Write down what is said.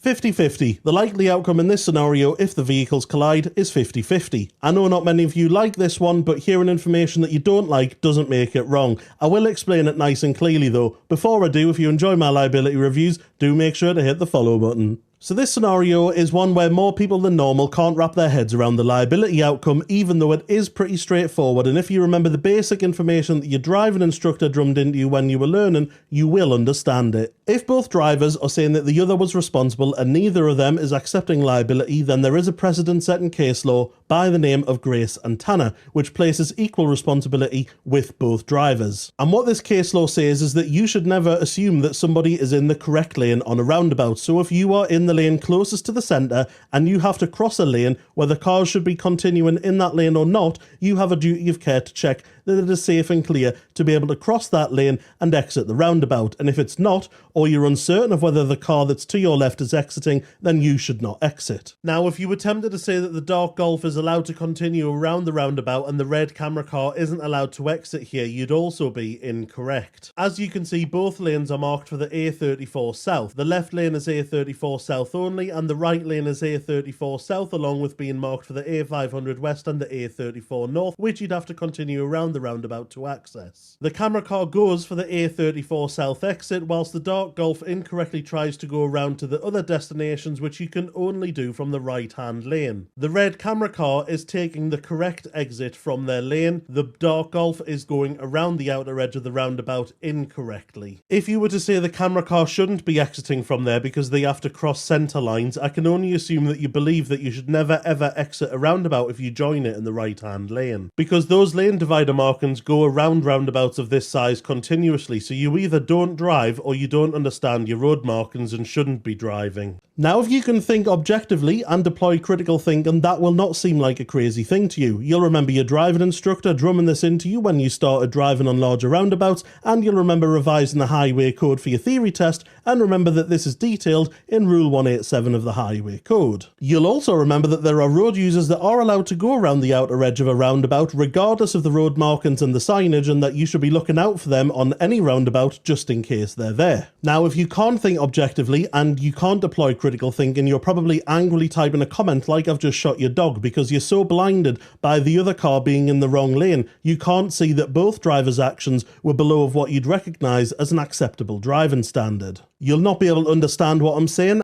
50-50. The likely outcome in this scenario if the vehicles collide is 50-50. I know not many of you like this one, but hearing information that you don't like doesn't make it wrong. I will explain it nice and clearly though. Before I do, if you enjoy my liability reviews, do make sure to hit the follow button. So this scenario is one where more people than normal can't wrap their heads around the liability outcome, even though it is pretty straightforward, and if you remember the basic information that your driving instructor drummed into you when you were learning, you will understand it. If both drivers are saying that the other was responsible and neither of them is accepting liability, then there is a precedent-setting case law by the name of Grace and Tanner, which places equal responsibility with both drivers. And what this case law says is that you should never assume that somebody is in the correct lane on a roundabout. So if you are in the lane closest to the centre and you have to cross a lane where the cars should be continuing in that lane or not, you have a duty of care to check that it is safe and clear to be able to cross that lane and exit the roundabout. And if it's not, or you're uncertain of whether the car that's to your left is exiting, then you should not exit. Now, if you were tempted to say that the dark Golf is allowed to continue around the roundabout and the red camera car isn't allowed to exit here, you'd also be incorrect. As you can see, both lanes are marked for the A34 South. The left lane is A34 South only, and the right lane is A34 South, along with being marked for the A500 West and the A34 North, which you'd have to continue around the roundabout to access. The camera car goes for the A34 South exit, whilst the dark Golf incorrectly tries to go around to the other destinations, which you can only do from the right-hand lane. The red camera car is taking the correct exit from their lane. The dark Golf is going around the outer edge of the roundabout incorrectly. If you were to say the camera car shouldn't be exiting from there because they have to cross centre lines, I can only assume that you believe that you should never ever exit a roundabout if you join it in the right-hand lane, because those lane divider markings go around roundabouts of this size continuously, so you either don't drive or you don't understand your road markings and shouldn't be driving. Now, if you can think objectively and deploy critical thinking, that will not seem like a crazy thing to you. You'll remember your driving instructor drumming this into you when you started driving on larger roundabouts, and you'll remember revising the highway code for your theory test, and remember that this is detailed in Rule 187 of the Highway Code. You'll also remember that there are road users that are allowed to go around the outer edge of a roundabout regardless of the road markings and the signage, and that you should be looking out for them on any roundabout just in case they're there. Now, if you can't think objectively and you can't deploy critical thinking, you're probably angrily typing a comment like "I've just shot your dog," because you're so blinded by the other car being in the wrong lane, you can't see that both drivers' actions were below of what you'd recognise as an acceptable driving standard. You'll not be able to understand what I'm saying,